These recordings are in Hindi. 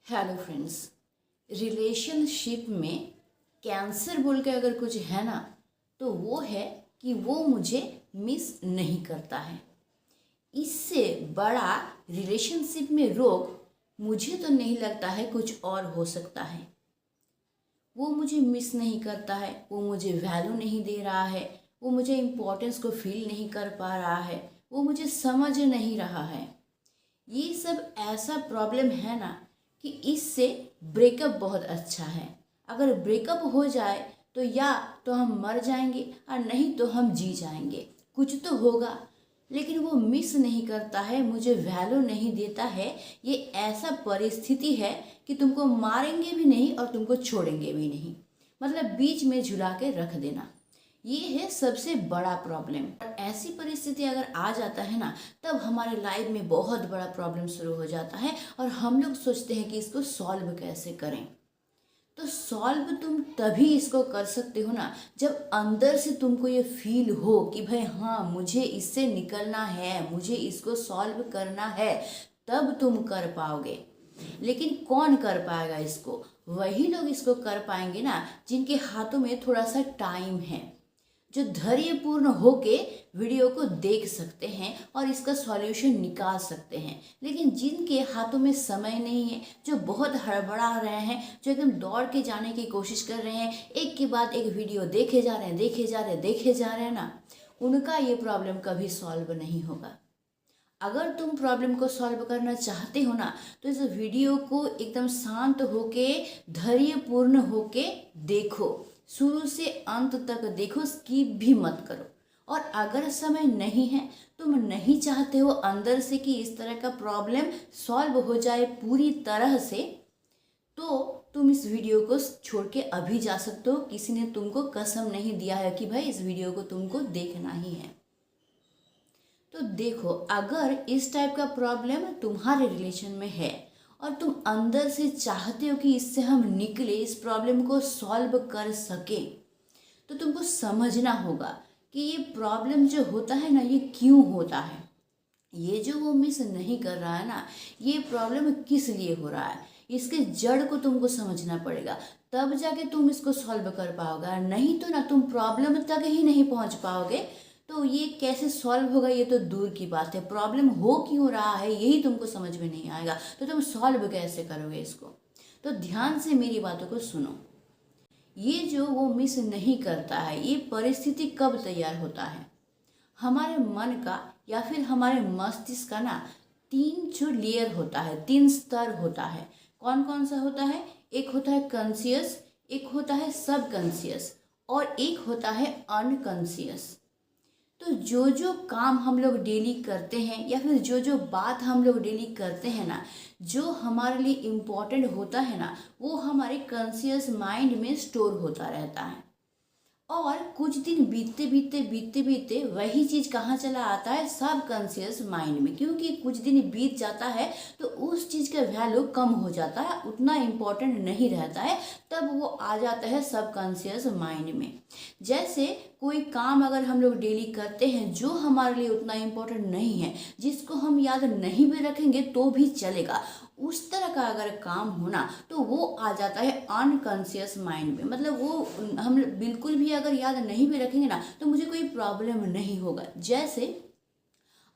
Hello friends. रिलेशनशिप में कैंसर बोल के अगर कुछ है ना, तो वो है कि वो मुझे मिस नहीं करता है। इससे बड़ा रिलेशनशिप में रोग मुझे तो नहीं लगता है कुछ और हो सकता है। वो मुझे मिस नहीं करता है, वो मुझे वैल्यू नहीं दे रहा है, वो मुझे इम्पोर्टेंस को फील नहीं कर पा रहा है, वो मुझे समझ नहीं रहा है। ये सब ऐसा प्रॉब्लम है ना कि इससे ब्रेकअप बहुत अच्छा है। अगर ब्रेकअप हो जाए तो या तो हम मर जाएंगे और नहीं तो हम जी जाएंगे, कुछ तो होगा। लेकिन वो मिस नहीं करता है, मुझे वैल्यू नहीं देता है। ये ऐसा परिस्थिति है कि तुमको मारेंगे भी नहीं और तुमको छोड़ेंगे भी नहीं, मतलब बीच में झुला के रख देना। ये है सबसे बड़ा प्रॉब्लम। और ऐसी परिस्थिति अगर आ जाता है ना, तब हमारे लाइफ में बहुत बड़ा प्रॉब्लम शुरू हो जाता है और हम लोग सोचते हैं कि इसको सॉल्व कैसे करें। तो सॉल्व तुम तभी इसको कर सकते हो ना, जब अंदर से तुमको ये फील हो कि भाई हाँ, मुझे इससे निकलना है, मुझे इसको सॉल्व करना है, तब तुम कर पाओगे। लेकिन कौन कर पाएगा इसको? वही लोग इसको कर पाएंगे ना जिनके हाथों में थोड़ा सा टाइम है, जो धैर्यपूर्ण होके वीडियो को देख सकते हैं और इसका सॉल्यूशन निकाल सकते हैं। लेकिन जिनके हाथों में समय नहीं है, जो बहुत हड़बड़ा रहे हैं, जो एकदम दौड़ के जाने की कोशिश कर रहे हैं, एक के बाद एक वीडियो देखे जा रहे हैं, देखे जा रहे हैं ना, उनका ये प्रॉब्लम कभी सॉल्व नहीं होगा। अगर तुम प्रॉब्लम को सॉल्व करना चाहते हो ना, तो इस वीडियो को एकदम शांत होके, धैर्यपूर्ण होके देखो, शुरू से अंत तक देखो, स्किप भी मत करो। और अगर समय नहीं है, तुम नहीं चाहते हो अंदर से कि इस तरह का प्रॉब्लम सॉल्व हो जाए पूरी तरह से, तो तुम इस वीडियो को छोड़ के अभी जा सकते हो। किसी ने तुमको कसम नहीं दिया है कि भाई इस वीडियो को तुमको देखना ही है। तो देखो, अगर इस टाइप का प्रॉब्लम तुम्हारे रिलेशन में है और तुम अंदर से चाहते हो कि इससे हम निकले, इस प्रॉब्लम को सॉल्व कर सके, तो तुमको समझना होगा कि ये प्रॉब्लम जो होता है ना, ये क्यों होता है। ये जो वो मिस नहीं कर रहा है ना, ये प्रॉब्लम किस लिए हो रहा है, इसके जड़ को तुमको समझना पड़ेगा। तब जाके तुम इसको सॉल्व कर पाओगे। नहीं तो ना, तुम प्रॉब्लम तक ही नहीं पहुंच पाओगे तो ये कैसे सॉल्व होगा, ये तो दूर की बात है। प्रॉब्लम हो क्यों रहा है यही तुमको समझ में नहीं आएगा, तो तुम सॉल्व कैसे करोगे इसको? तो ध्यान से मेरी बातों को सुनो। ये जो वो मिस नहीं करता है, ये परिस्थिति कब तैयार होता है? हमारे मन का या फिर हमारे मस्तिष्क का ना, तीन जो लेयर होता है, तीन स्तर होता है। कौन कौन सा होता है? एक होता है कॉन्शियस, एक होता है सबकॉन्शियस, और एक होता है अनकॉन्शियस। तो जो जो काम हम लोग डेली करते हैं या फिर जो जो बात हम लोग डेली करते हैं ना, जो हमारे लिए इम्पोर्टेंट होता है ना, वो हमारे कॉन्शियस माइंड में स्टोर होता रहता है। और कुछ दिन बीतते बीतते वही चीज़ कहाँ चला आता है? सब कॉन्शियस माइंड में। क्योंकि कुछ दिन बीत जाता है तो उस चीज़ का वैल्यू कम हो जाता है, उतना इम्पोर्टेंट नहीं रहता है, तब वो आ जाता है सब कॉन्शियस माइंड में। जैसे कोई काम अगर हम लोग डेली करते हैं जो हमारे लिए उतना इम्पोर्टेंट नहीं है, जिसको हम याद नहीं भी रखेंगे तो भी चलेगा, उस तरह का अगर काम होना, तो वो आ जाता है अनकॉन्शियस माइंड में। मतलब वो हम बिल्कुल भी अगर याद नहीं भी रखेंगे ना, तो मुझे कोई प्रॉब्लम नहीं होगा। जैसे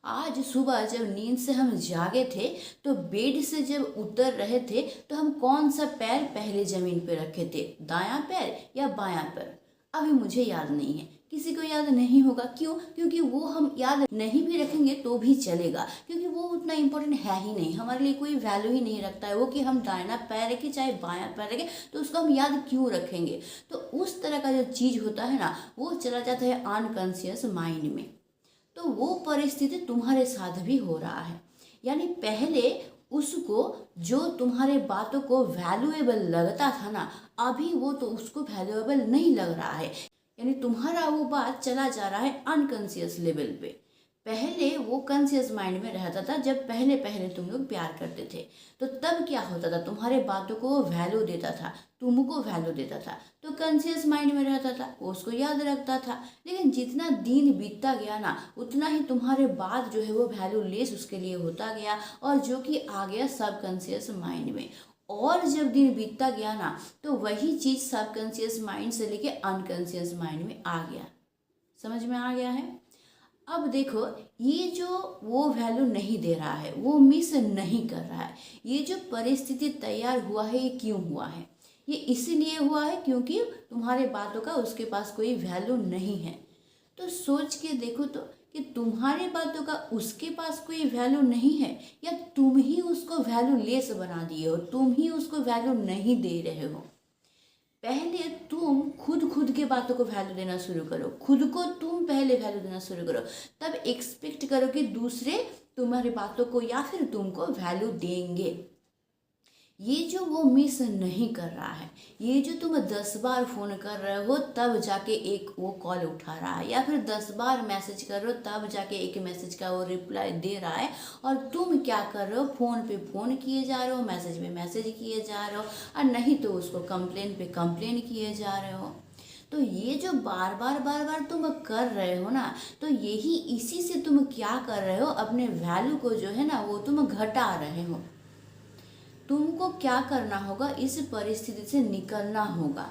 आज सुबह जब नींद से हम जागे थे, तो बेड से जब उतर रहे थे, तो हम कौन सा पैर पहले जमीन पे रखे थे, दायां पैर या बायां पैर? अभी मुझे याद नहीं है, किसी को याद नहीं होगा। क्यों? क्योंकि वो हम याद नहीं भी रखेंगे तो भी चलेगा, क्योंकि वो उतना इम्पोर्टेंट है ही नहीं, हमारे लिए कोई वैल्यू ही नहीं रखता है वो, कि हम दाहिना पैर रखें चाहे बायां पैर रखें, तो उसको हम याद क्यों रखेंगे? तो उस तरह का जो चीज़ होता है ना, वो चला जाता है अनकॉन्शियस माइंड में। तो वो परिस्थिति तुम्हारे साथ भी हो रहा है। यानी पहले उसको, जो तुम्हारे बातों को वैल्यूएबल लगता था ना, अभी वो तो उसको वैल्यूएबल नहीं लग रहा है। यानी तुम्हारा वो बात चला जा रहा है अनकॉन्शियस लेवल पे। पहले वो कॉन्शियस माइंड में रहता था, जब पहले पहले तुम लोग प्यार करते थे, तो तब क्या होता था? तुम्हारे बातों को वैल्यू देता था, तुमको वैल्यू देता था, तो कॉन्शियस माइंड में रहता था, वो उसको याद रखता था। लेकिन जितना दिन बीतता गया ना, उतना ही तुम्हारे बात जो है वो वैल्यू लेस उसके लिए होता गया, और जो कि आ गया सब कॉन्शियस माइंड में। और जब दिन बीतता गया ना तो वही चीज़ सबकॉन्शियस माइंड से लेके अनकॉन्शियस माइंड में आ गया। समझ में आ गया है। अब देखो, ये जो वो वैल्यू नहीं दे रहा है, वो मिस नहीं कर रहा है, ये जो परिस्थिति तैयार हुआ है ये क्यों हुआ है? ये इसीलिए हुआ है क्योंकि तुम्हारे बातों का उसके पास कोई वैल्यू नहीं है। तो सोच के देखो तो कि तुम्हारी बातों का उसके पास कोई वैल्यू नहीं है या तुम ही उसको वैल्यू लेस बना दिए हो, तुम ही उसको वैल्यू नहीं दे रहे हो। पहले तुम खुद के बातों को वैल्यू देना शुरू करो, खुद को तुम पहले वैल्यू देना शुरू करो, तब एक्सपेक्ट करो कि दूसरे तुम्हारी बातों को या फिर तुमको वैल्यू देंगे। ये जो वो मिस नहीं कर रहा है, ये जो तुम 10 बार फ़ोन कर रहे हो तब जाके एक वो कॉल उठा रहा है, या फिर 10 बार मैसेज कर रहे हो तब जाके एक मैसेज का वो रिप्लाई दे रहा है, और तुम क्या कर रहे हो, फ़ोन पे फ़ोन किए जा रहे हो, मैसेज पे मैसेज किए जा रहे हो, और नहीं तो उसको कंप्लेन पे कंप्लेन किए जा रहे हो। तो ये जो बार बार तुम कर रहे हो ना, तो यही इसी से तुम क्या कर रहे हो, अपने वैल्यू को जो है ना वो तुम घटा रहे हो। तुमको क्या करना होगा, इस परिस्थिति से निकलना होगा।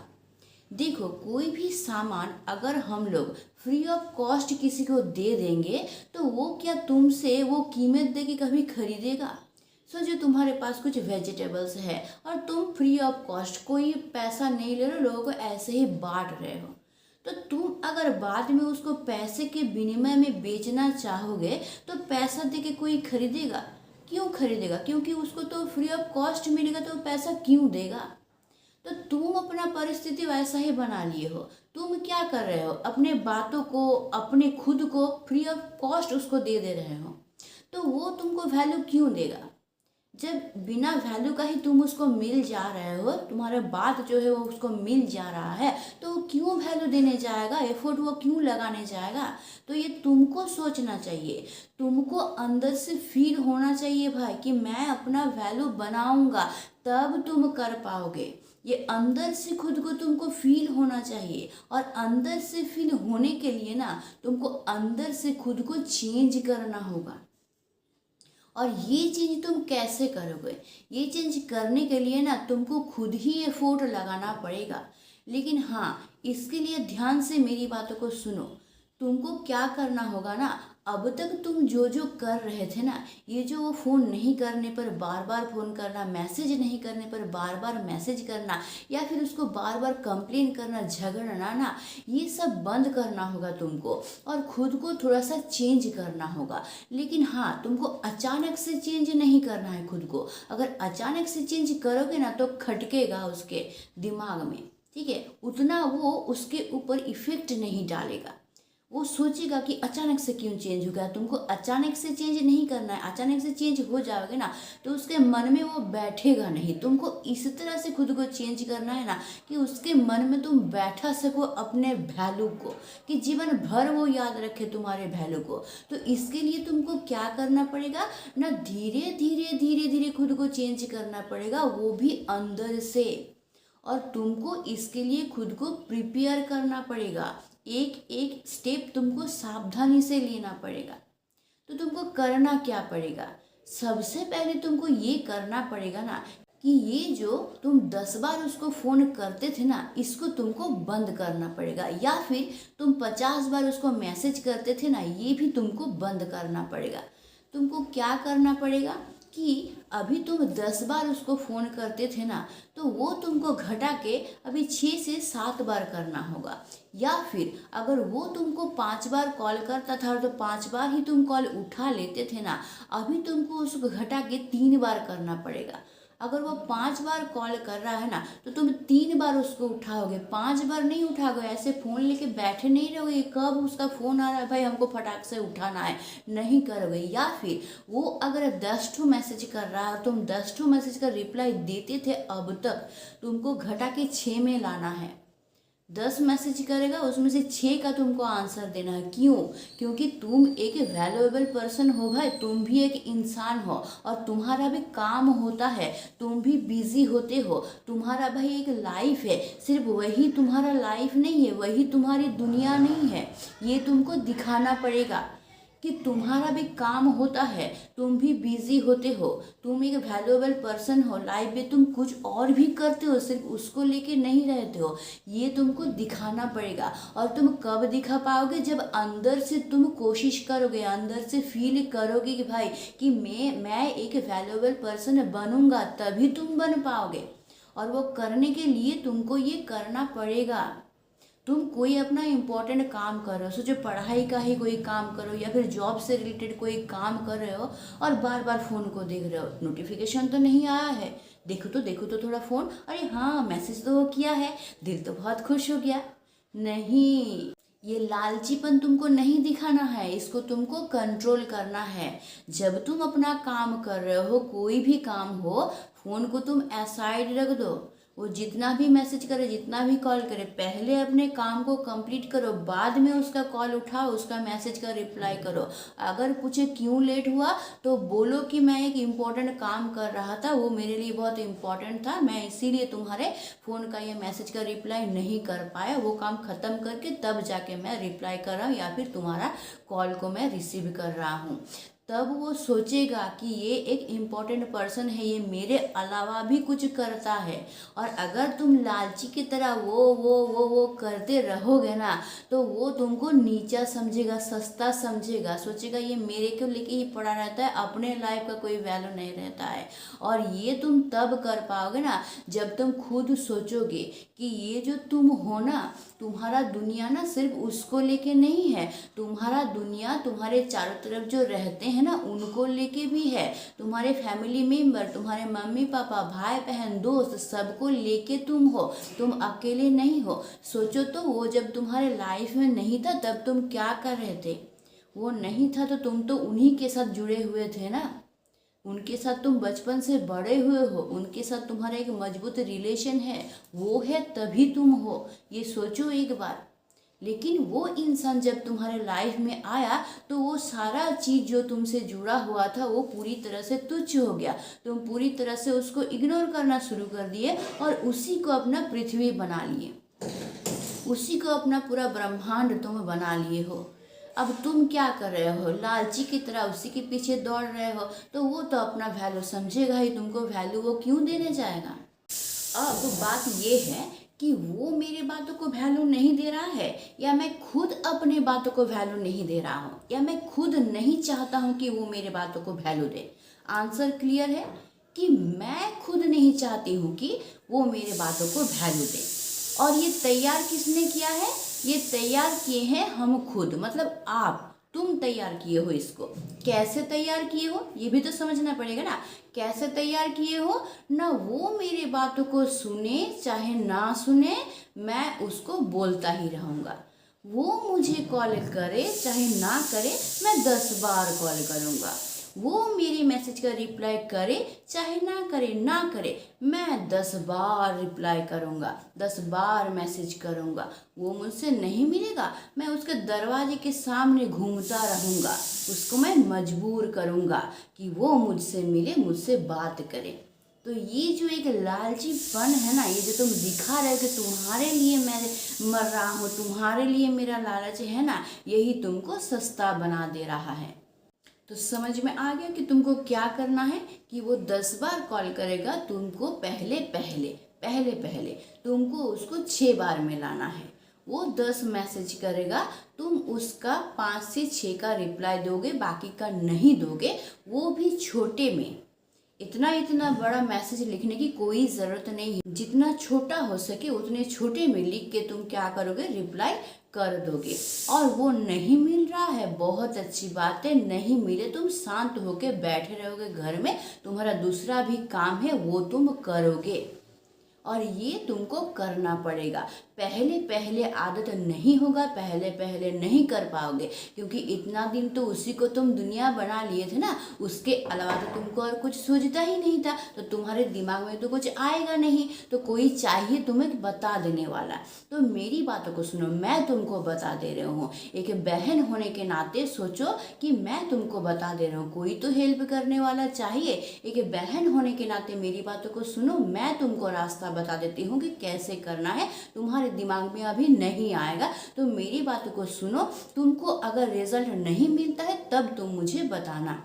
देखो, कोई भी सामान अगर हम लोग फ्री ऑफ कॉस्ट किसी को दे देंगे तो वो क्या तुमसे वो कीमत दे के कभी खरीदेगा? सोचो, तुम्हारे पास कुछ वेजिटेबल्स है और तुम फ्री ऑफ कॉस्ट कोई पैसा नहीं ले रहे हो, लोगों को ऐसे ही बांट रहे हो, तो तुम अगर बाद में उसको पैसे के विनिमय में बेचना चाहोगे तो पैसा दे के कोई खरीदेगा? क्यों खरीदेगा? क्योंकि उसको तो फ्री ऑफ कॉस्ट मिलेगा, तो पैसा क्यों देगा? तो तुम अपना परिस्थिति वैसा ही बना लिए हो। तुम क्या कर रहे हो, अपने बातों को, अपने खुद को फ्री ऑफ कॉस्ट उसको दे रहे हो, तो वो तुमको वैल्यू क्यों देगा? जब बिना वैल्यू का ही तुम उसको मिल जा रहे हो, तुम्हारा बात जो है वो उसको मिल जा रहा है, तो वो क्यों वैल्यू देने जाएगा, एफर्ट वो क्यों लगाने जाएगा? तो ये तुमको सोचना चाहिए, तुमको अंदर से फील होना चाहिए भाई कि मैं अपना वैल्यू बनाऊंगा, तब तुम कर पाओगे। ये अंदर से खुद को तुमको फील होना चाहिए, और अंदर से फील होने के लिए ना तुमको अंदर से खुद को चेंज करना होगा। और ये चेंज तुम कैसे करोगे? ये चेंज करने के लिए ना तुमको खुद ही एफोर्ट लगाना पड़ेगा। लेकिन हाँ, इसके लिए ध्यान से मेरी बातों को सुनो। तुमको क्या करना होगा ना, अब तक तुम जो जो कर रहे थे ना, ये जो वो फ़ोन नहीं करने पर बार बार फ़ोन करना, मैसेज नहीं करने पर बार बार मैसेज करना, या फिर उसको बार बार कंप्लेन करना, झगड़ना ना, ये सब बंद करना होगा तुमको, और खुद को थोड़ा सा चेंज करना होगा। लेकिन हाँ, तुमको अचानक से चेंज नहीं करना है खुद को। अगर अचानक से चेंज करोगे ना तो खटकेगा उसके दिमाग में, ठीक है, उतना वो उसके ऊपर इफेक्ट नहीं डालेगा। वो सोचेगा कि अचानक से क्यों चेंज हो गया। तुमको अचानक से चेंज नहीं करना है। अचानक से चेंज हो जाओगे ना तो उसके मन में वो बैठेगा नहीं। तुमको इस तरह से खुद को चेंज करना है ना कि उसके मन में तुम बैठा सको अपने वैल्यू को, कि जीवन भर वो याद रखे तुम्हारे वैल्यू को। तो इसके लिए तुमको क्या करना पड़ेगा ना, धीरे धीरे धीरे धीरे खुद को चेंज करना पड़ेगा, वो भी अंदर से। और तुमको इसके लिए खुद को प्रिपेयर करना पड़ेगा। एक एक स्टेप तुमको सावधानी से लेना पड़ेगा। तो तुमको करना क्या पड़ेगा, सबसे पहले तुमको ये करना पड़ेगा ना कि ये जो तुम 10 बार उसको फ़ोन करते थे ना, इसको तुमको बंद करना पड़ेगा। या फिर तुम 50 बार उसको मैसेज करते थे ना, ये भी तुमको बंद करना पड़ेगा। तुमको क्या करना पड़ेगा कि अभी तुम 10 बार उसको फ़ोन करते थे ना, तो वो तुमको घटा के अभी 6 से 7 बार करना होगा। या फिर अगर वो तुमको 5 बार कॉल करता था तो 5 बार ही तुम कॉल उठा लेते थे ना, अभी तुमको उसको घटा के 3 बार करना पड़ेगा। अगर वो 5 बार कॉल कर रहा है ना तो तुम 3 बार उसको उठाओगे, 5 बार नहीं उठाओगे। ऐसे फ़ोन लेके बैठे नहीं रहोगे, कब उसका फ़ोन आ रहा है भाई हमको फटाक से उठाना है, नहीं करोगे। या फिर वो अगर 10 ठो मैसेज कर रहा है, तुम 10 ठो मैसेज का रिप्लाई देते थे, अब तक तुमको घटा के 6 में लाना है। 10 मैसेज करेगा, उसमें से 6 का तुमको आंसर देना है। क्यों? क्योंकि तुम एक वैल्यूएबल पर्सन हो भाई, तुम भी एक इंसान हो और तुम्हारा भी काम होता है, तुम भी बिजी होते हो, तुम्हारा भाई एक लाइफ है। सिर्फ वही तुम्हारा लाइफ नहीं है, वही तुम्हारी दुनिया नहीं है, ये तुमको दिखाना पड़ेगा। कि तुम्हारा भी काम होता है, तुम भी बिजी होते हो, तुम एक वैल्यूएबल पर्सन हो, लाइफ में तुम कुछ और भी करते हो, सिर्फ उसको लेके नहीं रहते हो, ये तुमको दिखाना पड़ेगा। और तुम कब दिखा पाओगे? जब अंदर से तुम कोशिश करोगे, अंदर से फील करोगे कि भाई कि मैं एक वैल्यूएबल पर्सन बनूंगा, तभी तुम बन पाओगे। और वो करने के लिए तुमको ये करना पड़ेगा। तुम कोई अपना इम्पोर्टेंट काम कर रहे हो, सोचो पढ़ाई का ही कोई काम करो या फिर जॉब से रिलेटेड कोई काम कर रहे हो और बार बार फ़ोन को देख रहे हो, नोटिफिकेशन तो नहीं आया है, देखो तो थोड़ा फ़ोन, अरे हाँ मैसेज तो वो किया है, दिल तो बहुत खुश हो गया। नहीं, ये लालचीपन तुमको नहीं दिखाना है, इसको तुमको कंट्रोल करना है। जब तुम अपना काम कर रहे हो, कोई भी काम हो, फ़ोन को तुम असाइड रख दो। वो जितना भी मैसेज करे, जितना भी कॉल करे, पहले अपने काम को कंप्लीट करो, बाद में उसका कॉल उठाओ, उसका मैसेज का रिप्लाई करो। अगर पूछे क्यों लेट हुआ तो बोलो कि मैं एक इम्पोर्टेंट काम कर रहा था, वो मेरे लिए बहुत इम्पोर्टेंट था, मैं इसीलिए तुम्हारे फ़ोन का या मैसेज का रिप्लाई नहीं कर पाया, वो काम ख़त्म करके तब जाके मैं रिप्लाई कर रहा हूँ या फिर तुम्हारा कॉल को मैं रिसीव कर रहा हूँ। तब वो सोचेगा कि ये एक इम्पॉर्टेंट पर्सन है, ये मेरे अलावा भी कुछ करता है। और अगर तुम लालची की तरह वो करते रहोगे ना, तो वो तुमको नीचा समझेगा, सस्ता समझेगा, सोचेगा ये मेरे को लेके ही पड़ा रहता है, अपने लाइफ का कोई वैल्यू नहीं रहता है। और ये तुम तब कर पाओगे ना जब तुम खुद सोचोगे कि ये जो तुम हो ना, तुम्हारा दुनिया ना सिर्फ उसको लेके नहीं है, तुम्हारा दुनिया तुम्हारे चारों तरफ जो रहते हैं ना उनको लेके भी है, तुम्हारे फैमिली मेम्बर, तुम्हारे मम्मी पापा, भाई बहन, दोस्त, सबको लेके तुम हो, तुम अकेले नहीं हो। सोचो तो वो जब तुम्हारे लाइफ में नहीं था तब तुम क्या कर रहे थे? वो नहीं था तो तुम तो उन्हीं के साथ जुड़े हुए थे ना, उनके साथ तुम बचपन से बड़े हुए हो, उनके साथ तुम्हारा एक मजबूत रिलेशन है, वो है तभी तुम हो, ये सोचो एक बार। लेकिन वो इंसान जब तुम्हारे लाइफ में आया तो वो सारा चीज़ जो तुमसे जुड़ा हुआ था वो पूरी तरह से तुच्छ हो गया, तुम पूरी तरह से उसको इग्नोर करना शुरू कर दिए और उसी को अपना पृथ्वी बना लिए, उसी को अपना पूरा ब्रह्मांड तुम बना लिए हो। अब तुम क्या कर रहे हो? लालची की तरह उसी के पीछे दौड़ रहे हो, तो वो तो अपना वैल्यू समझेगा ही, तुमको वैल्यू वो क्यों देने जाएगा? अब बात ये है कि वो मेरे बातों को वैल्यू नहीं दे रहा है या मैं खुद अपने बातों को वैल्यू नहीं दे रहा हूँ, या मैं खुद नहीं चाहता हूँ कि वो मेरे बातों को वैल्यू दे। आंसर क्लियर है कि मैं खुद नहीं चाहती हूँ कि वो मेरे बातों को वैल्यू दे। और ये तैयार किसने किया है? ये तैयार किए हैं हम खुद, मतलब आप, तुम तैयार किए हो इसको। कैसे तैयार किए हो ये भी तो समझना पड़ेगा ना, कैसे तैयार किए हो ना? वो मेरे बातों को सुने चाहे ना सुने, मैं उसको बोलता ही रहूँगा। वो मुझे कॉल करे चाहे ना करे, मैं 10 बार कॉल करूँगा। वो मेरे मैसेज का रिप्लाई करे चाहे ना करे, मैं 10 बार रिप्लाई करूँगा, 10 बार मैसेज करूँगा। वो मुझसे नहीं मिलेगा, मैं उसके दरवाजे के सामने घूमता रहूँगा, उसको मैं मजबूर करूँगा कि वो मुझसे मिले, मुझसे बात करे। तो ये जो एक लालचीपन है ना, ये जो तुम दिखा रहे हो कि तुम्हारे लिए मैं मर रहा हूँ, तुम्हारे लिए मेरा लालच है ना, यही तुमको सस्ता बना दे रहा है। तो समझ में आ गया कि तुमको क्या करना है कि वो 10 बार कॉल करेगा, तुमको पहले पहले तुमको उसको 6 बार में लाना है। वो 10 मैसेज करेगा, तुम उसका 5 से 6 का रिप्लाई दोगे, बाकी का नहीं दोगे, वो भी छोटे में। इतना बड़ा मैसेज लिखने की कोई ज़रूरत नहीं है, जितना छोटा हो सके उतने छोटे में लिख के तुम क्या करोगे? रिप्लाई कर दोगे। और वो नहीं मिल रहा है, बहुत अच्छी बात है, नहीं मिले तुम शांत होके बैठे रहोगे घर में, तुम्हारा दूसरा भी काम है वो तुम करोगे। और ये तुमको करना पड़ेगा। पहले आदत नहीं होगा, पहले नहीं कर पाओगे, क्योंकि इतना दिन तो उसी को तुम दुनिया बना लिए थे ना, उसके अलावा तो तुमको और कुछ सोचता ही नहीं था, तो तुम्हारे दिमाग में तो कुछ आएगा नहीं, तो कोई चाहिए तुम्हें बता देने वाला। तो मेरी बातों को सुनो, मैं तुमको बता दे रही हूँ, एक बहन होने के नाते सोचो कि मैं तुमको बता दे रहा हूँ, कोई तो हेल्प करने वाला चाहिए। एक बहन होने के नाते मेरी बातों को सुनो, मैं तुमको रास्ता बता देती हूँ कि कैसे करना है, तुम्हारे दिमाग में अभी नहीं आएगा। तो मेरी बात को सुनो, तुमको अगर रिजल्ट नहीं मिलता है तब तुम मुझे बताना।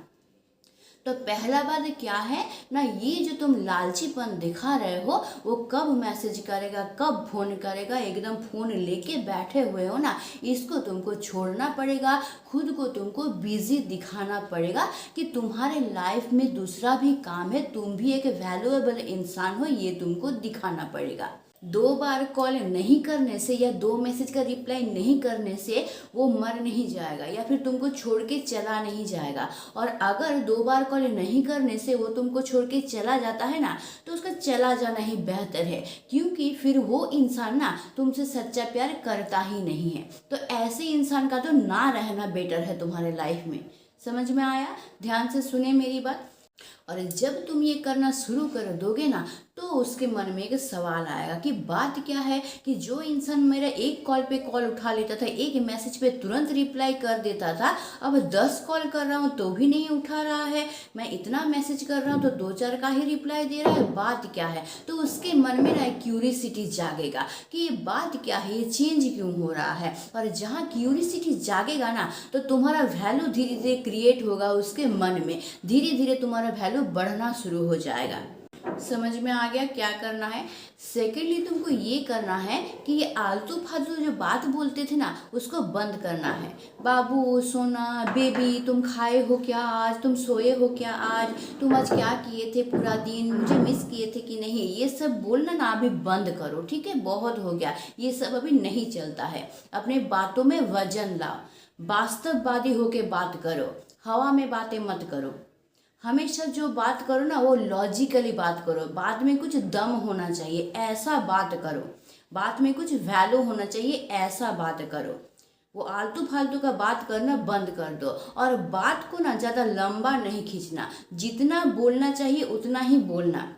तो पहला बात क्या है ना, ये जो तुम लालचीपन दिखा रहे हो, वो कब मैसेज करेगा, कब फोन करेगा, एकदम फोन लेके बैठे हुए हो ना, इसको तुमको छोड़ना पड़ेगा। खुद को तुमको बिजी दिखाना पड़ेगा कि तुम्हारे लाइफ में दूसरा भी काम है, तुम भी एक वैल्यूएबल इंसान हो, ये तुमको दिखाना पड़ेगा। 2 बार कॉल नहीं करने से या 2 मैसेज का रिप्लाई नहीं करने से वो मर नहीं जाएगा या फिर तुमको छोड़ के चला नहीं जाएगा। और अगर 2 बार कॉल नहीं करने से वो तुमको छोड़ के चला जाता है ना, तो उसका चला जाना ही बेहतर है, क्योंकि फिर वो इंसान ना तुमसे सच्चा प्यार करता ही नहीं है। तो ऐसे इंसान का तो ना रहना बेटर है तुम्हारे लाइफ में। समझ में आया? ध्यान से सुने मेरी बात। और जब तुम ये करना शुरू कर दोगे ना, तो उसके मन में एक सवाल आएगा कि बात क्या है कि जो इंसान मेरा एक कॉल पे कॉल उठा लेता था, एक मैसेज पे तुरंत रिप्लाई कर देता था, अब 10 कॉल कर रहा हूँ तो भी नहीं उठा रहा है, मैं इतना मैसेज कर रहा हूँ तो 2-4 का ही रिप्लाई दे रहा है, बात क्या है। तो उसके मन में ना क्यूरियोसिटी जागेगा कि ये बात क्या है, ये चेंज क्यों हो रहा है। और जहाँ क्यूरियोसिटी जागेगा ना, तो तुम्हारा वैल्यू धीरे धीरे क्रिएट होगा उसके मन में, धीरे धीरे तुम्हारा वैल्यू बढ़ना शुरू हो जाएगा। समझ में आ गया क्या करना है? सेकेंडली तुमको ये करना है कि ये आलतू फालतू जो बात बोलते थे ना, उसको बंद करना है। बाबू, सोना, बेबी, तुम खाए हो क्या आज, तुम सोए हो क्या आज, तुम आज क्या किए थे पूरा दिन, मुझे मिस किए थे कि नहीं, ये सब बोलना ना अभी बंद करो, ठीक है? बहुत हो गया, ये सब अभी नहीं चलता है। अपने बातों में वजन लाओ, वास्तववादी होके बात करो, हवा में बातें मत करो। हमेशा जो बात करो ना, वो लॉजिकली बात करो, बात में कुछ दम होना चाहिए, ऐसा बात करो, बात में कुछ वैल्यू होना चाहिए, ऐसा बात करो। वो आलतू फालतू का बात करना बंद कर दो। और बात को ना ज़्यादा लंबा नहीं खींचना, जितना बोलना चाहिए उतना ही बोलना,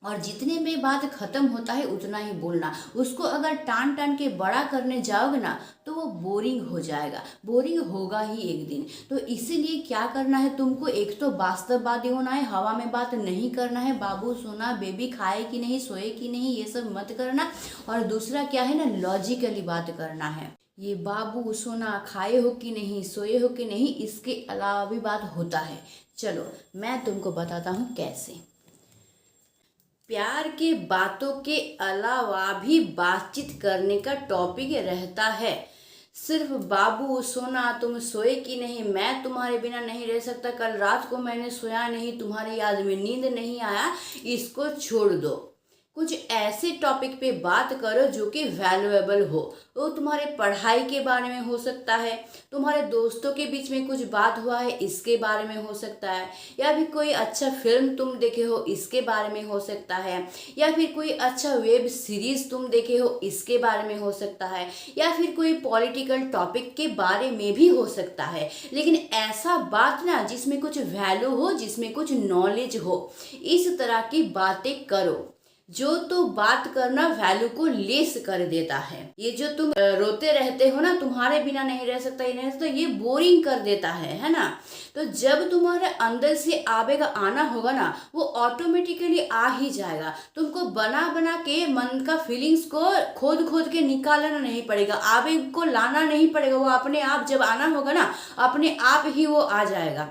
और जितने में बात खत्म होता है उतना ही बोलना। उसको अगर टान टान के बड़ा करने जाओगे ना, तो वो बोरिंग हो जाएगा, बोरिंग होगा ही एक दिन। तो इसीलिए क्या करना है तुमको, एक तो वास्तववादी होना है, हवा में बात नहीं करना है, बाबू, सोना, बेबी, खाए कि नहीं, सोए कि नहीं, ये सब मत करना। और दूसरा क्या है ना, लॉजिकली बात करना है। ये बाबू, सोना, खाए हो कि नहीं, सोए हो कि नहीं, इसके अलावा भी बात होता है। चलो मैं तुमको बताता हूँ कैसे। प्यार के बातों के अलावा भी बातचीत करने का टॉपिक रहता है। सिर्फ बाबू, सोना, तुम सोए कि नहीं, मैं तुम्हारे बिना नहीं रह सकता, कल रात को मैंने सोया नहीं, तुम्हारी याद में नींद नहीं आया, इसको छोड़ दो। कुछ ऐसे टॉपिक पे बात करो जो कि वैल्यूएबल हो। वो तुम्हारे पढ़ाई के बारे में हो सकता है, तुम्हारे दोस्तों के बीच में कुछ बात हुआ है इसके बारे में हो सकता है, या फिर कोई अच्छा फिल्म तुम देखे हो इसके बारे में हो सकता है, या फिर कोई अच्छा वेब सीरीज तुम देखे हो इसके बारे में हो सकता है, या फिर कोई पॉलिटिकल टॉपिक के बारे में भी हो सकता है। लेकिन ऐसा बात ना जिसमें कुछ वैल्यू हो, जिसमें कुछ नॉलेज हो, इस तरह की बातें करो जो तो बात करना वैल्यू को लेस कर देता है। ये जो तुम रोते रहते हो ना, तुम्हारे बिना नहीं रह सकता, ये नहीं रह सकता, ये बोरिंग कर देता है ना। तो जब तुम्हारे अंदर से आवेगा आना होगा ना, वो ऑटोमेटिकली आ ही जाएगा। तुमको बना बना के मन का फीलिंग्स को खोद खोद के निकालना नहीं पड़ेगा, आवेग को लाना नहीं पड़ेगा, वो अपने आप जब आना होगा ना, अपने आप ही वो आ जाएगा।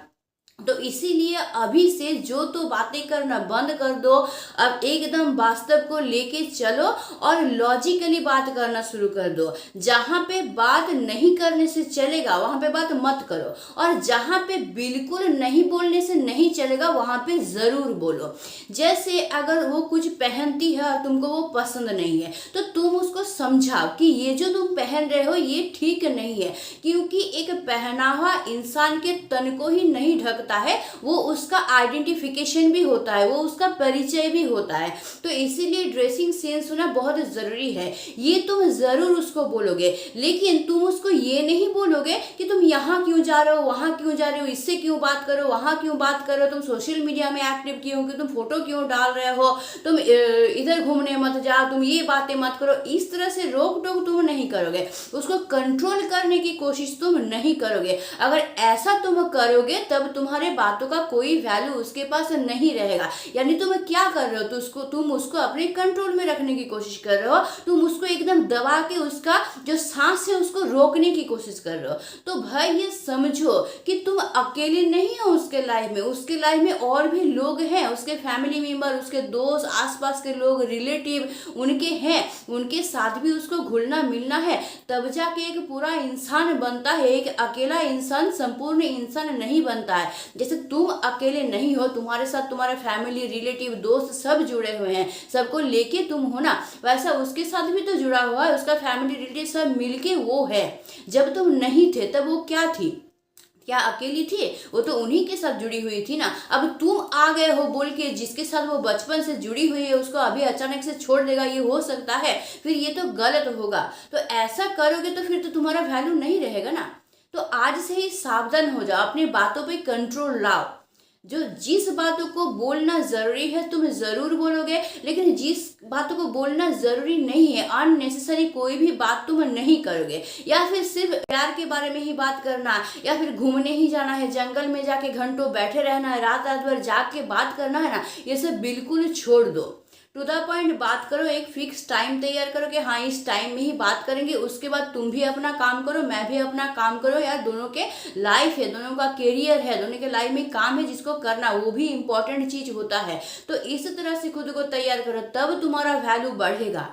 तो इसीलिए अभी से जो तो बातें करना बंद कर दो, अब एकदम वास्तव को लेके चलो और लॉजिकली बात करना शुरू कर दो। जहाँ पे बात नहीं करने से चलेगा वहाँ पे बात मत करो, और जहाँ पे बिल्कुल नहीं बोलने से नहीं चलेगा वहाँ पे ज़रूर बोलो। जैसे अगर वो कुछ पहनती है और तुमको वो पसंद नहीं है, तो तुम उसको समझाओ कि ये जो तुम पहन रहे हो ये ठीक नहीं है, क्योंकि एक पहनावा इंसान के तन को ही नहीं ढकता है, वो उसका आइडेंटिफिकेशन भी होता है, वो उसका परिचय भी होता है। तो इसीलिए ड्रेसिंग सेंस होना बहुत ज़रूरी है। ये तुम ज़रूर उसको बोलोगे, लेकिन तुम उसको ये नहीं बोलोगे कि तुम यहाँ क्यों जा रहे हो, वहाँ क्यों जा रहे हो, इससे क्यों बात करो, वहाँ क्यों बात करो, तुम सोशल मीडिया में एक्टिव क्यों, कि तुम फोटो क्यों डाल रहे हो, तुम इधर घूमने मत जाओ, तुम ये बातें मत करो। इस तरह से रोक टोक तुम नहीं करोगे, उसको कंट्रोल करने की कोशिश तुम नहीं करोगे। अगर ऐसा तुम करोगे तब तुम तुम्हारे बातों का कोई वैल्यू उसके पास नहीं रहेगा। यानी तुम क्या कर रहे हो, तो तुम उसको अपने कंट्रोल में रखने की कोशिश कर रहे हो, तुम उसको एकदम दबा के उसका जो सांस है उसको रोकने की कोशिश कर रहे हो। तो भाई ये समझो कि तुम अकेले नहीं हो उसके लाइफ में, उसके लाइफ में और भी लोग हैं, उसके फैमिली मेंबर, उसके दोस्त, आसपास के लोग, रिलेटिव उनके हैं, उनके साथ भी उसको घुलना मिलना है, तब जाके एक पूरा इंसान बनता है। एक अकेला इंसान संपूर्ण इंसान नहीं बनता है। जैसे तुम अकेले नहीं हो, तुम्हारे साथ तुम्हारे फैमिली, रिलेटिव, दोस्त सब जुड़े हुए हैं, सबको लेके तुम हो ना, वैसा उसके साथ भी तो जुड़ा हुआ है, उसका फैमिली, रिलेटिव सब मिलके वो है। जब तुम नहीं थे तब वो क्या थी, क्या अकेली थी? वो तो उन्हीं के साथ जुड़ी हुई थी ना। अब तुम आ गए हो बोल के जिसके साथ वो बचपन से जुड़ी हुई है उसको अभी अचानक से छोड़ देगा, ये हो सकता है? फिर ये तो गलत होगा। तो ऐसा करोगे तो फिर तो तुम्हारा वैल्यू नहीं रहेगा ना। तो आज से ही सावधान हो जाओ, अपनी बातों पे कंट्रोल लाओ। जो जिस बातों को बोलना जरूरी है तुम जरूर बोलोगे, लेकिन जिस बातों को बोलना जरूरी नहीं है, अननेसेसरी कोई भी बात तुम नहीं करोगे। या फिर सिर्फ प्यार के बारे में ही बात करना, या फिर घूमने ही जाना है, जंगल में जाके घंटों बैठे रहना है, रात रात भर जाग के बात करना है ना, ये सब बिल्कुल छोड़ दो। टू द पॉइंट बात करो, एक फिक्स टाइम तैयार करो कि हाँ इस टाइम में ही बात करेंगे, उसके बाद तुम भी अपना काम करो, मैं भी अपना काम करो। यार दोनों के लाइफ है, दोनों का करियर है, दोनों के लाइफ में काम है जिसको करना, वो भी इंपॉर्टेंट चीज होता है। तो इस तरह से खुद को तैयार करो, तब तुम्हारा वैल्यू बढ़ेगा।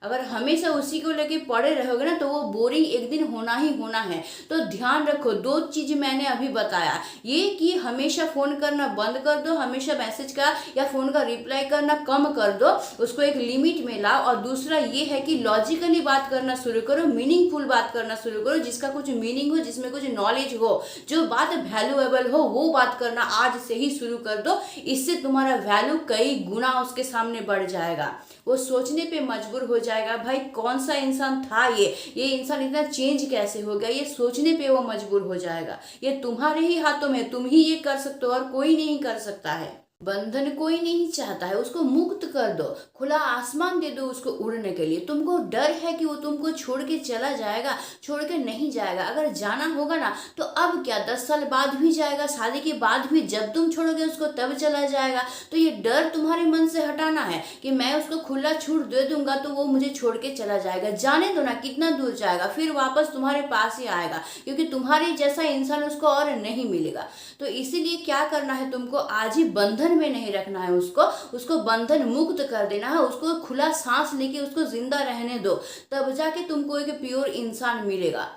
अगर हमेशा उसी को लेके पड़े रहोगे ना तो वो बोरिंग एक दिन होना ही होना है। तो ध्यान रखो, दो चीज मैंने अभी बताया, ये कि हमेशा फोन करना बंद कर दो, हमेशा मैसेज का या फोन का रिप्लाई करना कम कर दो, उसको एक लिमिट में लाओ। और दूसरा ये है कि लॉजिकली बात करना शुरू करो, मीनिंगफुल बात करना शुरू करो, जिसका कुछ मीनिंग हो, जिसमें कुछ नॉलेज हो, जो बात वैल्यूएबल हो वो बात करना आज से ही शुरू कर दो। इससे तुम्हारा वैल्यू कई गुना उसके सामने बढ़ जाएगा। वो सोचने पे मजबूर हो जाएगा, भाई कौन सा इंसान था ये इंसान इतना चेंज कैसे हो गया, ये सोचने पे वो मजबूर हो जाएगा। ये तुम्हारे ही हाथों में, तुम ही ये कर सकते हो और कोई नहीं कर सकता है। बंधन कोई नहीं चाहता है, उसको मुक्त कर दो, खुला आसमान दे दो उसको उड़ने के लिए। तुमको डर है कि वो तुमको छोड़ के चला जाएगा, छोड़ के नहीं जाएगा। अगर जाना होगा ना तो अब क्या, 10 साल बाद भी जाएगा, शादी के बाद भी, जब तुम छोड़ोगे उसको तब चला जाएगा। तो ये डर तुम्हारे मन से हटाना है कि मैं उसको खुला छूट दे दूंगा तो वो मुझे छोड़ के चला जाएगा। जाने दो ना, कितना दूर जाएगा, फिर वापस तुम्हारे पास ही आएगा, क्योंकि तुम्हारे जैसा इंसान उसको और नहीं मिलेगा। तो इसीलिए क्या करना है, तुमको आज ही बंधन में नहीं रखना है, उसको बंधन मुक्त कर देना है, उसको खुला सांस लेके उसको जिंदा रहने दो, तब जाके तुमको एक प्योर इंसान मिलेगा।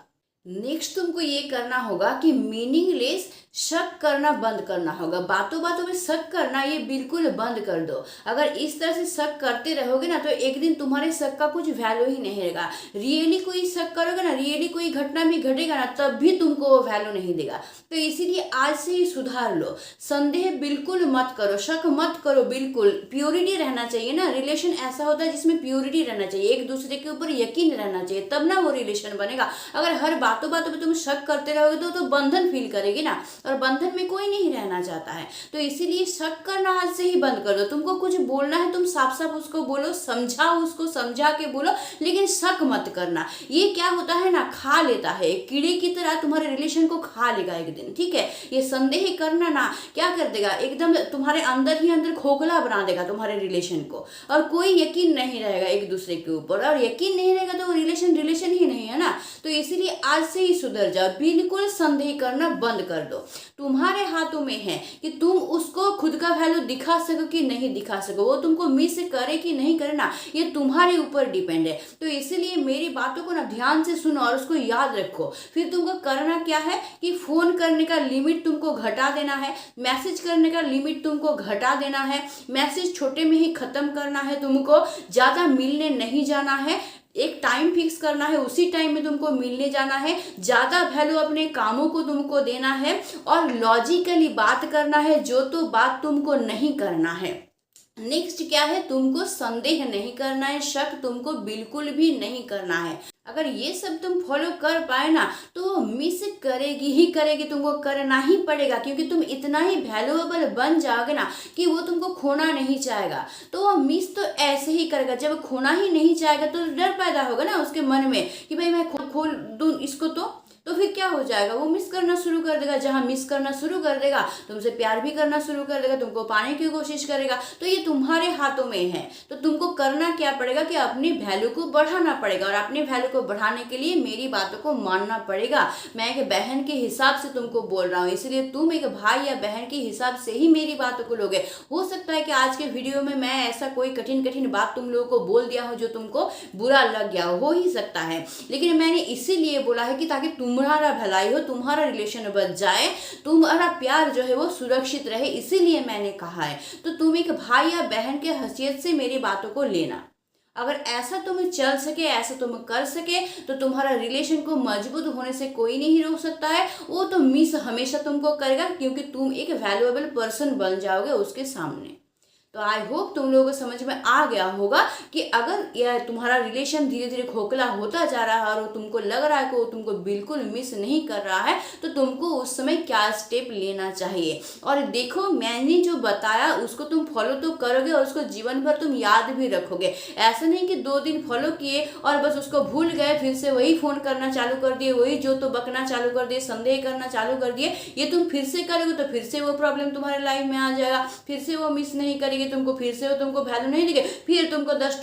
नेक्स्ट तुमको ये करना होगा कि मीनिंगलेस शक करना बंद करना होगा। बातों बातों में शक करना ये बिल्कुल बंद कर दो। अगर इस तरह से शक करते रहोगे ना तो एक दिन तुम्हारे शक का कुछ वैल्यू ही नहीं रहेगा। रियली कोई शक करोगे ना, रियली कोई घटना भी घटेगा ना, तब भी तुमको वो वैल्यू नहीं देगा। तो इसीलिए आज से ही सुधार लो, संदेह बिल्कुल मत करो, शक मत करो, बिल्कुल प्योरिटी रहना चाहिए ना। रिलेशन ऐसा होता है जिसमें प्योरिटी रहना चाहिए, एक दूसरे के ऊपर यकीन रहना चाहिए, तब ना वो रिलेशन बनेगा। अगर हर बातों बातों में तुम शक करते रहोगे तो बंधन फील करेगी ना, और बंधन में कोई नहीं रहना चाहता है। तो इसीलिए शक करना आज से ही बंद कर दो। तुमको कुछ बोलना है तुम साफ साफ उसको बोलो, समझाओ उसको, समझा के बोलो, लेकिन शक मत करना। ये क्या होता है ना, खा लेता है, कीड़े की तरह तुम्हारे रिलेशन को खा लेगा एक दिन, ठीक है। ये संदेह करना ना क्या कर देगा, एकदम तुम्हारे अंदर ही अंदर खोखला बना देगा तुम्हारे रिलेशन को, और कोई यकीन नहीं रहेगा एक दूसरे के ऊपर, और यकीन नहीं रहेगा तो वो रिलेशन ही नहीं है ना। तो इसीलिए आज से ही सुधर जाओ, बिल्कुल संदेह करना बंद कर दो। तुम्हारे हाथों में है कि तुम उसको खुद का वैल्यू दिखा सको कि नहीं दिखा सको, वो तुमको मिस करे कि नहीं करे ना, ये तुम्हारे ऊपर डिपेंड है। तो इसीलिए मेरी बातों को ना ध्यान से सुनो और उसको याद रखो। फिर तुमको करना क्या है कि फोन करने का लिमिट तुमको घटा देना है, मैसेज करने का लिमिट तुमको घटा देना है, मैसेज छोटे में ही खत्म करना है, तुमको ज्यादा मिलने नहीं जाना है, एक टाइम फिक्स करना है, उसी टाइम में तुमको मिलने जाना है, ज्यादा वैल्यू अपने कामों को तुमको देना है, और लॉजिकली बात करना है, जो तो बात तुमको नहीं करना है। नेक्स्ट क्या है, तुमको संदेह नहीं करना है, शक तुमको बिल्कुल भी नहीं करना है। अगर ये सब तुम फॉलो कर पाए ना तो वो मिस करेगी ही करेगी, तुमको करना ही पड़ेगा, क्योंकि तुम इतना ही वैल्यूएबल बन जाओगे ना कि वो तुमको खोना नहीं चाहेगा। तो वो मिस तो ऐसे ही करेगा, जब खोना ही नहीं चाहेगा तो डर पैदा होगा ना उसके मन में कि भाई मैं खोल दूं इसको तो तो फिर क्या हो जाएगा, वो मिस करना शुरू कर देगा। जहाँ मिस करना शुरू कर देगा तुमसे प्यार भी करना शुरू कर देगा, तुमको पाने की कोशिश करेगा। तो ये तुम्हारे हाथों में है। तो तुमको करना क्या पड़ेगा कि अपनी वैल्यू को बढ़ाना पड़ेगा, और अपनी वैल्यू को बढ़ाने के लिए मेरी बातों को मानना पड़ेगा। मैं एक बहन के हिसाब से तुमको बोल रहा हूँ, इसलिए तुम एक भाई या बहन के हिसाब से ही मेरी बातों को लोगे। हो सकता है कि आज के वीडियो में मैं ऐसा कोई कठिन कठिन बात तुम लोगों को बोल दिया हो जो तुमको बुरा लग गया हो ही सकता है, लेकिन मैंने इसीलिए बोला है कि ताकि तुम्हारा भलाई हो, तुम्हारा रिलेशन बच जाए, तुम्हारा प्यार जो है वो सुरक्षित रहे, इसीलिए मैंने कहा है। तो तुम एक भाई या बहन के हैसियत से मेरी बातों को लेना। अगर ऐसा तुम चल सके, ऐसा तुम कर सके, तो तुम्हारा रिलेशन को मजबूत होने से कोई नहीं रोक सकता है। वो तो मिस हमेशा तुमको करेगा, क्योंकि तुम एक वैल्यूएबल पर्सन बन जाओगे उसके सामने। तो आई होप तुम लोगों को समझ में आ गया होगा कि अगर यह तुम्हारा रिलेशन धीरे धीरे खोखला होता जा रहा है और तुमको लग रहा है कि वो तुमको बिल्कुल मिस नहीं कर रहा है, तो तुमको उस समय क्या स्टेप लेना चाहिए। और देखो, मैंने जो बताया उसको तुम फॉलो तो करोगे और उसको जीवन भर तुम याद भी रखोगे। ऐसा नहीं कि 2 दिन फॉलो किए और बस उसको भूल गए, फिर से वही फोन करना चालू कर दिए, वही जो तो बकना चालू कर दिए, संदेह करना चालू कर दिए। ये तुम फिर से करोगे तो फिर से वो प्रॉब्लम तुम्हारे लाइफ में आ जाएगा, फिर से वो मिस नहीं करेगी तुमको, फिर से वो तुमको वैल्यू नहीं देंगे, फिर तुमको 10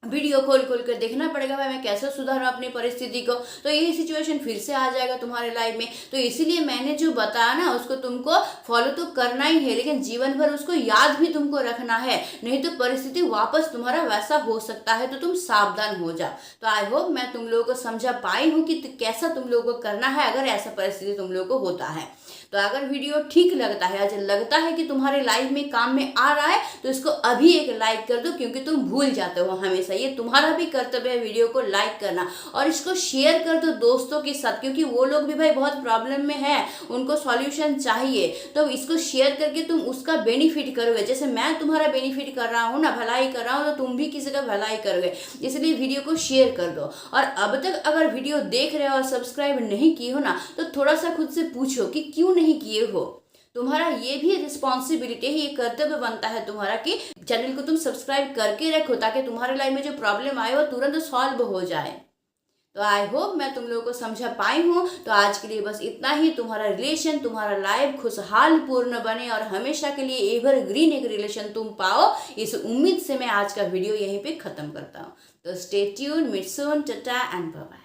वीडियो खोल खोल कर देखना पड़ेगा भाई मैं कैसे सुधारूं अपनी परिस्थिति को। तो यही सिचुएशन फिर से आ जाएगा तुम्हारे लाइफ में। तो इसीलिए मैंने जो बताया ना उसको तुमको फॉलो तो करना ही है, लेकिन जीवन भर उसको याद भी तुमको रखना है, नहीं तो परिस्थिति वापस तुम्हारा वैसा हो सकता है। तो तुम सावधान हो जाओ। तो आई होप मैं तुम लोगों को समझा पाई हूँ कि कैसा तुम लोगों को करना है अगर ऐसा परिस्थिति तुम लोगों को होता है। तो अगर वीडियो ठीक लगता है, आज लगता है कि तुम्हारे लाइफ में काम में आ रहा है, तो इसको अभी एक लाइक कर दो, क्योंकि तुम भूल जाते हो हमेशा। ये तुम्हारा भी कर्तव्य है वीडियो को लाइक करना, और इसको शेयर कर दो दोस्तों के साथ, क्योंकि वो लोग भी भाई बहुत प्रॉब्लम में है, उनको सॉल्यूशन चाहिए। तो इसको शेयर करके तुम उसका बेनिफिट करोगे, जैसे मैं तुम्हारा बेनिफिट कर रहा हूँ ना, भलाई कर रहा हूँ, तो तुम भी किसी का भलाई करोगे। इसलिए वीडियो को शेयर कर दो। और अब तक अगर वीडियो देख रहे हो और सब्सक्राइब नहीं किए हो ना, तो थोड़ा सा खुद से पूछो कि क्यों नहीं किए हो। तुम्हारा ये भी रिस्पॉन्सिबिलिटी है, ये कर्तव्य बनता है तुम्हारा कि चैनल को तुम सब्सक्राइब करके रखो, ताकि तुम्हारे लाइफ में जो प्रॉब्लम आए वो तुरंत सॉल्व हो जाए। तो आई होप मैं तुम लोगों को समझा पाई हूँ। तो आज के लिए बस इतना ही। तुम्हारा रिलेशन, तुम्हारा लाइफ खुशहाल पूर्ण बने और हमेशा के लिए एवरग्रीन एक रिलेशन तुम पाओ, इस उम्मीद से मैं आज का वीडियो यहीं पे खत्म करता हूँ। तो stay tuned, meet soon, tata and bye bye.